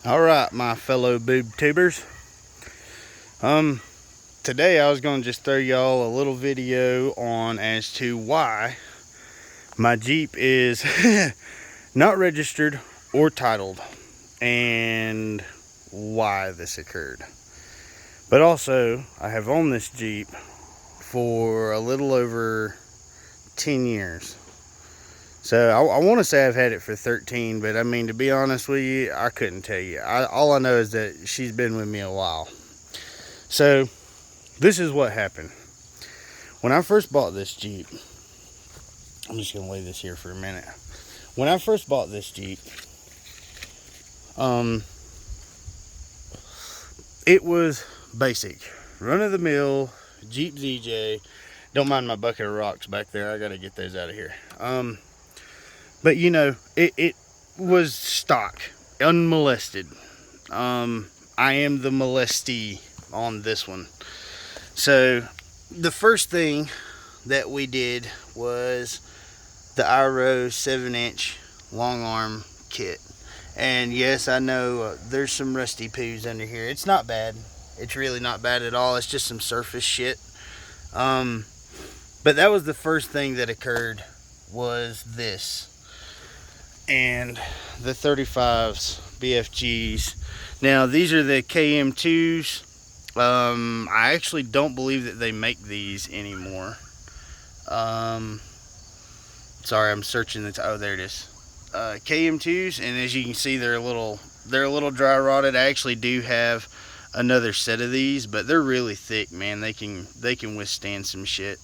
Alright, my fellow boob tubers. Today I was going to just throw y'all a little video on as to why my Jeep is not registered or titled and why this occurred. But also, I have owned this Jeep for a little over 10 years. So I want to say I've had it for 13, but I mean, to be honest with you, I couldn't tell you. All I know is that she's been with me a while. So this is what happened. When I first bought this Jeep, I'm just going to lay this here for a minute. When I first bought this Jeep, it was basic, run-of-the-mill Jeep ZJ. Don't mind my bucket of rocks back there. I got to get those out of here. But you know, it was stock, unmolested. I am the molestee on this one. So the first thing that we did was the IRO 7-inch long arm kit. And yes, I know there's some rusty poos under here. It's not bad. It's really not bad at all. It's just some surface shit. But that was the first thing that occurred, was this. And the 35s, BFGs. Now these are the KM2s. I actually don't believe that they make these anymore. Sorry, I'm searching the oh, there it is. KM2s, and as you can see, they're a little dry rotted. I actually do have another set of these, but they're really thick, man. They can withstand some shit.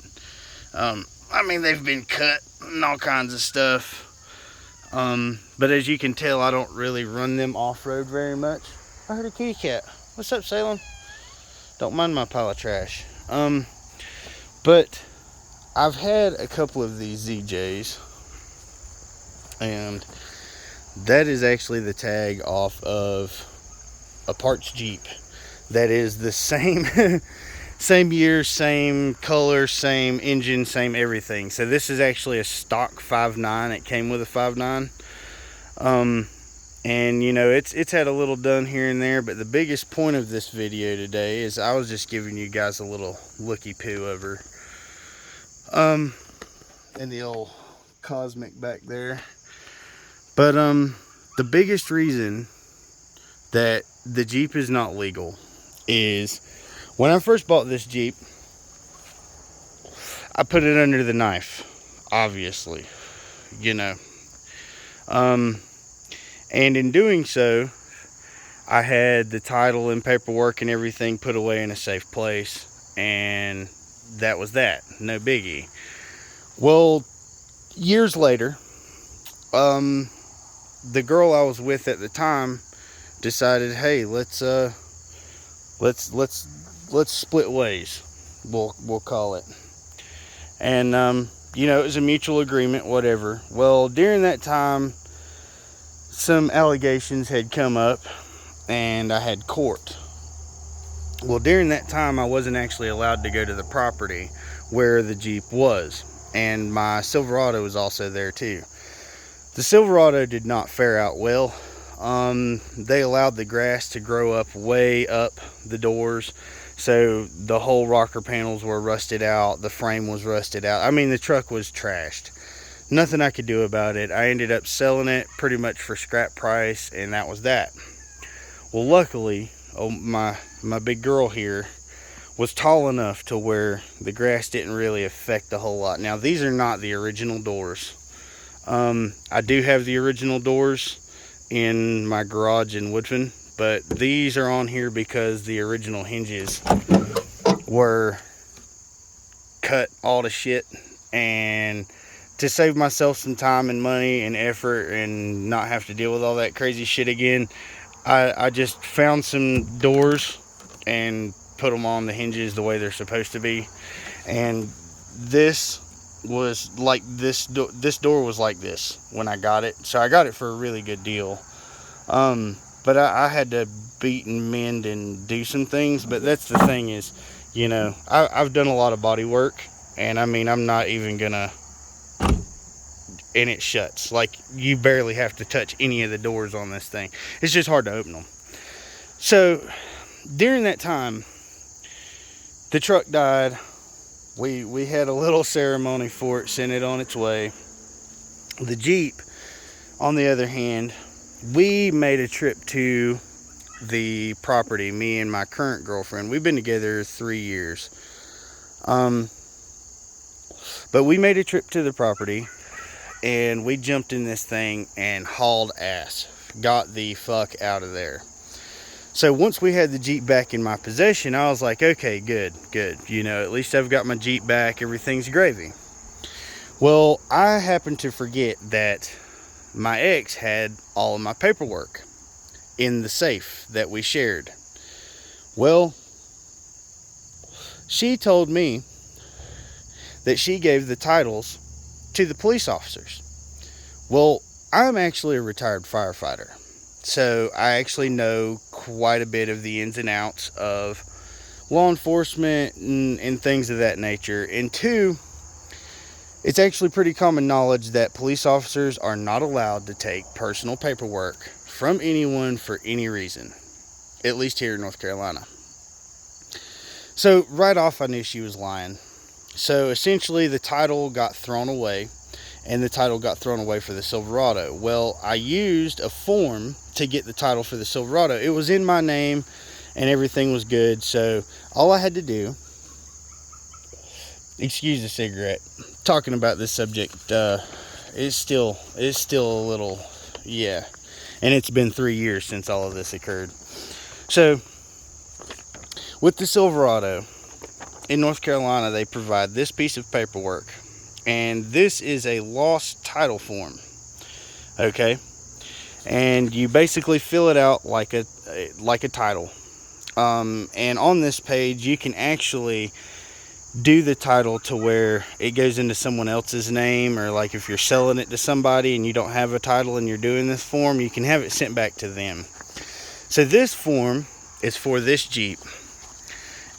I mean, they've been cut and all kinds of stuff. But as you can tell, I don't really run them off-road very much. I heard a kitty cat. What's up, Salem? Don't mind my pile of trash. But I've had a couple of these ZJs, and that is actually the tag off of a parts Jeep that is the same same year, same color, same engine, same everything. So this is actually a stock 5.9. It came with a 5.9. And you know, it's had a little done here and there, but the biggest point of this video today is I was just giving you guys a little looky poo over in the old Cosmic back there. But the biggest reason that the Jeep is not legal is when I first bought this Jeep, I put it under the knife, obviously, you know. And in doing so, I had the title and paperwork and everything put away in a safe place, and that was that. No biggie. Well, years later, the girl I was with at the time decided, hey, let's split ways, we'll call it. And you know, it was a mutual agreement, whatever. Well, during that time, some allegations had come up and I had court. Well, during that time, I wasn't actually allowed to go to the property where the Jeep was, and my Silverado was also there too. The Silverado did not fare out well. They allowed the grass to grow up way up the doors, so the whole rocker panels were rusted out, the frame was rusted out. I mean, the truck was trashed. Nothing I could do about it. I ended up selling it pretty much for scrap price, and that was that. Well, luckily, my big girl here was tall enough to where the grass didn't really affect a whole lot. Now, these are not the original doors. I do have the original doors in my garage in Woodfin, but these are on here because the original hinges were cut all to shit, and to save myself some time and money and effort and not have to deal with all that crazy shit again, I just found some doors and put them on the hinges the way they're supposed to be. And this was like this door was like this when I got it, so I got it for a really good deal. But I had to beat and mend and do some things. But that's the thing is, you know, I've done a lot of body work, and I mean, I'm not even gonna and it shuts. Like, you barely have to touch any of the doors on this thing. It's just hard to open them. So during that time, the truck died. We had a little ceremony for it, sent it on its way. The Jeep, on the other hand, we made a trip to the property, me and my current girlfriend. We've been together 3 years. But we made a trip to the property, and we jumped in this thing and hauled ass. Got the fuck out of there. So once we had the Jeep back in my possession, I was like, okay, good. You know, at least I've got my Jeep back. Everything's gravy. Well, I happened to forget that my ex had all of my paperwork in the safe that we shared. Well, she told me that she gave the titles to the police officers. Well, I'm actually a retired firefighter, so I actually know quite a bit of the ins and outs of law enforcement and things of that nature. And two, it's actually pretty common knowledge that police officers are not allowed to take personal paperwork from anyone for any reason, at least here in North Carolina. So right off, I knew she was lying. So essentially, the title got thrown away, and the title got thrown away for the Silverado. Well, I used a form to get the title for the Silverado. It was in my name, and everything was good. So all I had to do, excuse the cigarette, talking about this subject, it's still a little, yeah. And it's been 3 years since all of this occurred. So with the Silverado, in North Carolina, they provide this piece of paperwork, and this is a lost title form. Okay, and you basically fill it out like a title. And on this page, you can actually do the title to where it goes into someone else's name, or like if you're selling it to somebody and you don't have a title and you're doing this form, you can have it sent back to them. So this form is for this Jeep,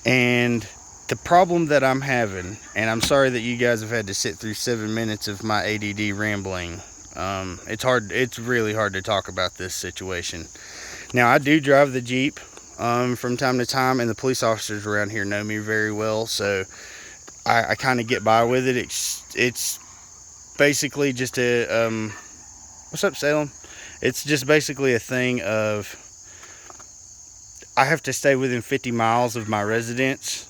and the problem that I'm having, and I'm sorry that you guys have had to sit through 7 minutes of my ADD rambling. It's really hard to talk about this situation. Now, I do drive the Jeep from time to time, and the police officers around here know me very well, so I kind of get by with it. It's basically just a what's up, Salem? It's just basically a thing of I have to stay within 50 miles of my residence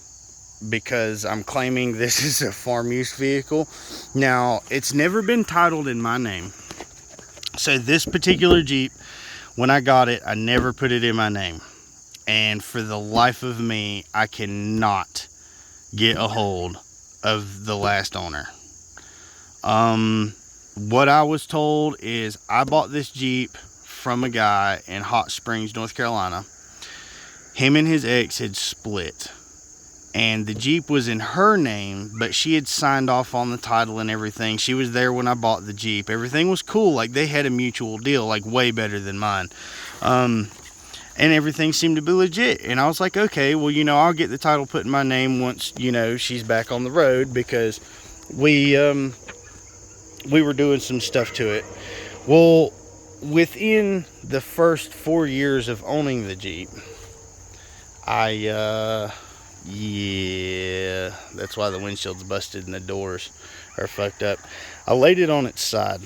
because I'm claiming this is a farm use vehicle. Now, it's never been titled in my name. So this particular Jeep, when I got it, I never put it in my name. And for the life of me, I cannot get a hold of the last owner. What I was told is I bought this Jeep from a guy in Hot Springs, North Carolina. Him and his ex had split, and the Jeep was in her name, but she had signed off on the title and everything. She was there when I bought the Jeep. Everything was cool. Like, they had a mutual deal, like way better than mine. And everything seemed to be legit. And I was like, okay, well, you know, I'll get the title put in my name once, you know, she's back on the road, because we were doing some stuff to it. Well, within the first 4 years of owning the Jeep, yeah, that's why the windshield's busted and the doors are fucked up. I laid it on its side.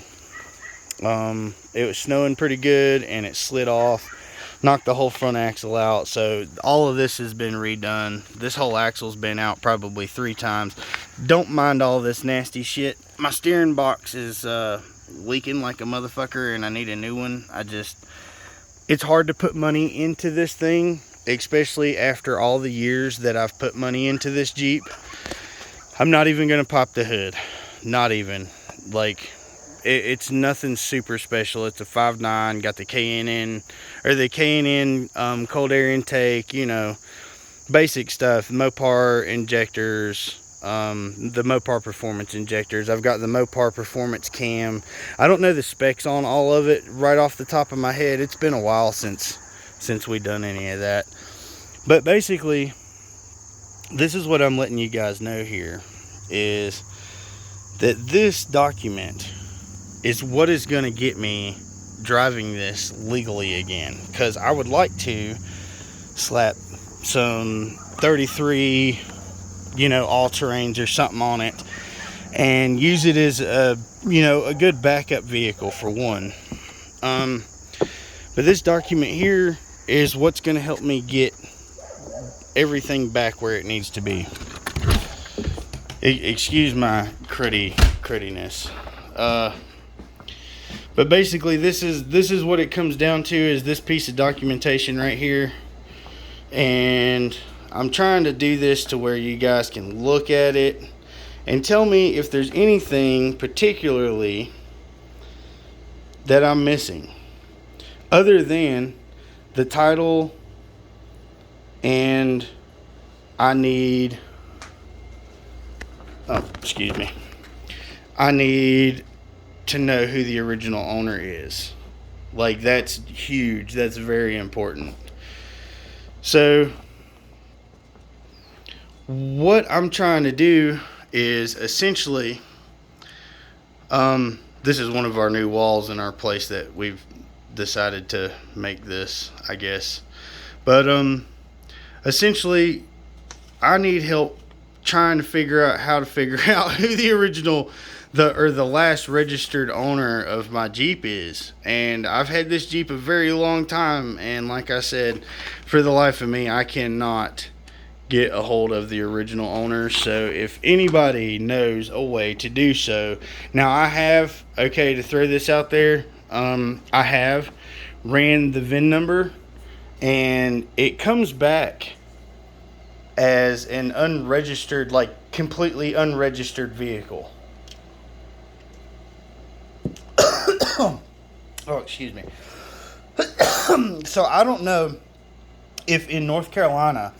It was snowing pretty good, and it slid off, knocked the whole front axle out. So all of this has been redone. This whole axle's been out probably 3 times. Don't mind all this nasty shit. My steering box is leaking like a motherfucker, and I need a new one. It's hard to put money into this thing, especially after all the years that I've put money into this Jeep. I'm not even going to pop the hood. Not even. Like, it's nothing super special. It's a 5.9, got the K&N, or the K&N cold air intake, you know, basic stuff. Mopar injectors, the Mopar Performance injectors. I've got the Mopar Performance cam. I don't know the specs on all of it right off the top of my head. It's been a while since we done any of that. But basically, this is what I'm letting you guys know here, is that this document is what is going to get me driving this legally again, because I would like to slap some 33, all-terrains or something on it and use it as a good backup vehicle for one. But this document here is what's going to help me get everything back where it needs to be. Excuse my crudiness. But basically, this is what it comes down to, is this piece of documentation right here. And I'm trying to do this to where you guys can look at it and tell me if there's anything particularly that I'm missing, other than the title, and I need to know who the original owner is. Like, that's huge. That's very important. So what I'm trying to do is essentially, this is one of our new walls in our place that we've decided to make this, I guess. But essentially, I need help trying to figure out how to figure out who the original, the last registered owner of my Jeep is. And I've had this Jeep a very long time, and like I said, for the life of me, I cannot get a hold of the original owner. So if anybody knows a way to do so, now I have, okay, to throw this out there, I have ran the VIN number, and it comes back as an unregistered, like completely unregistered vehicle. Oh, excuse me. So I don't know if in North Carolina,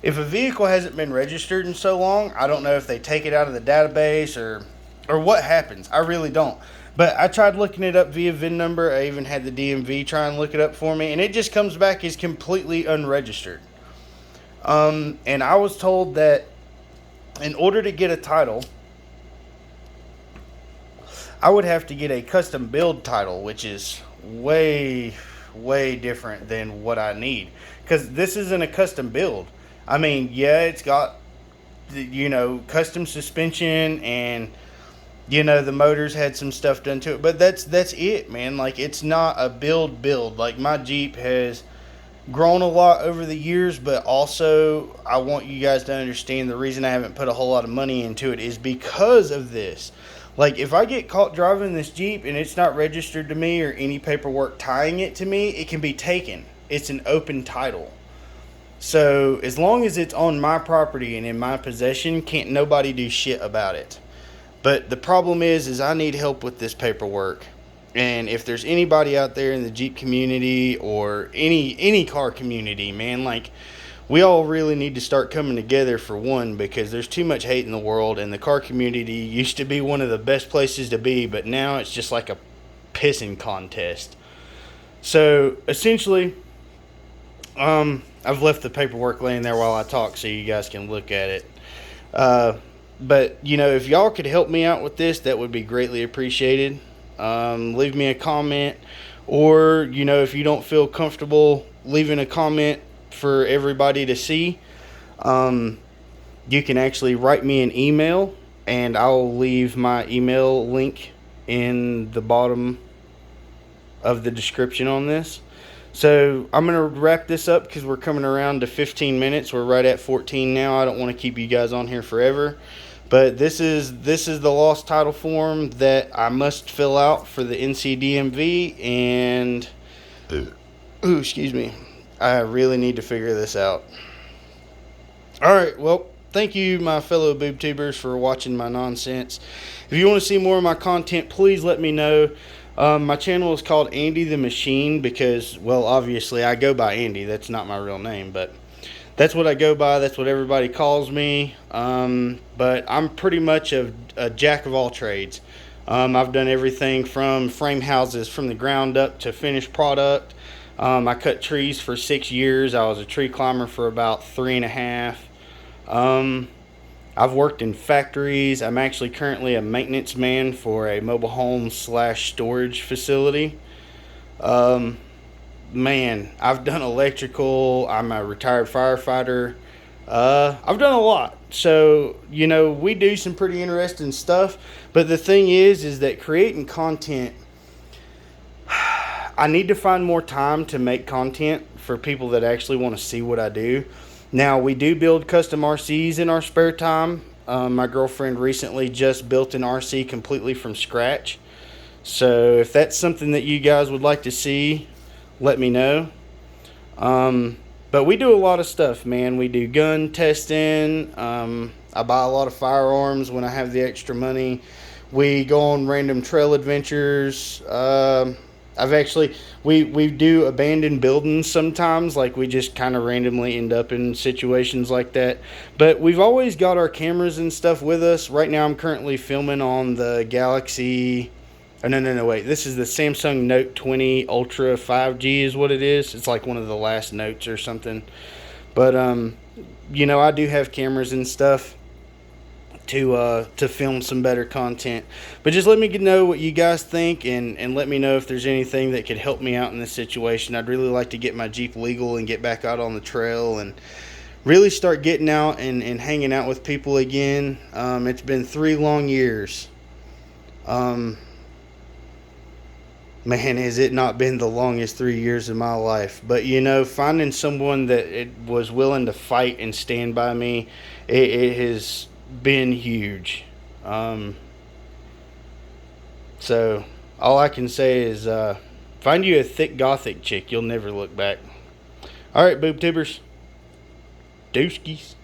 if a vehicle hasn't been registered in so long, I don't know if they take it out of the database or what happens. I really don't. But I tried looking it up via VIN number. I even had the DMV try and look it up for me, and it just comes back as completely unregistered. And I was told that in order to get a title, I would have to get a custom build title, which is way different than what I need, because this isn't a custom build. I mean, yeah, it's got, custom suspension, and the motors had some stuff done to it, but that's it, man. Like, it's not a build. Like, my Jeep has grown a lot over the years, but also I want you guys to understand the reason I haven't put a whole lot of money into it is because of this. Like, if I get caught driving this Jeep and it's not registered to me or any paperwork tying it to me, it can be taken. It's an open title. So as long as it's on my property and in my possession, can't nobody do shit about it. But the problem is I need help with this paperwork. And if there's anybody out there in the Jeep community or any car community, man, like, we all really need to start coming together for one, because there's too much hate in the world, and the car community used to be one of the best places to be, but now it's just like a pissing contest. So essentially, I've left the paperwork laying there while I talk so you guys can look at it. But if y'all could help me out with this, that would be greatly appreciated. Leave me a comment, or if you don't feel comfortable leaving a comment for everybody to see, you can actually write me an email, and I'll leave my email link in the bottom of the description on this. So I'm going to wrap this up because we're coming around to 15 minutes. We're right at 14 now. I don't want to keep you guys on here forever. But this is the lost title form that I must fill out for the NCDMV, and excuse me, I really need to figure this out. Alright, well, thank you, my fellow boob tubers, for watching my nonsense. If you want to see more of my content, please let me know. My channel is called Andy the Machine because, well, obviously I go by Andy. That's not my real name, but that's what I go by. That's what everybody calls me. But I'm pretty much a jack of all trades. I've done everything from frame houses from the ground up to finished product. I cut trees for 6 years. I was a tree climber for about 3.5. I've worked in factories. I'm actually currently a maintenance man for a mobile home slash storage facility. Um, Man, I've done electrical. I'm a retired firefighter. I've done a lot. So, we do some pretty interesting stuff. But the thing is that creating content, I need to find more time to make content for people that actually want to see what I do. Now, we do build custom RCs in our spare time. My girlfriend recently just built an RC completely from scratch. So, if that's something that you guys would like to see, let me know. But we do a lot of stuff, man. We do gun testing. I buy a lot of firearms when I have the extra money. We go on random trail adventures. I've actually we do abandoned buildings sometimes, like we just kind of randomly end up in situations like that. But we've always got our cameras and stuff with us. Right now, I'm currently filming on the Galaxy. Oh, no, wait. This is the Samsung Note 20 Ultra 5G is what it is. It's like one of the last notes or something. But, I do have cameras and stuff to film some better content. But just let me know what you guys think, and let me know if there's anything that could help me out in this situation. I'd really like to get my Jeep legal and get back out on the trail and really start getting out and hanging out with people again. It's been 3 long years. Man, has it not been the longest 3 years of my life. But, finding someone that it was willing to fight and stand by me, it has been huge. So, all I can say is find you a thick gothic chick. You'll never look back. All right, boob tibbers. Dooskies.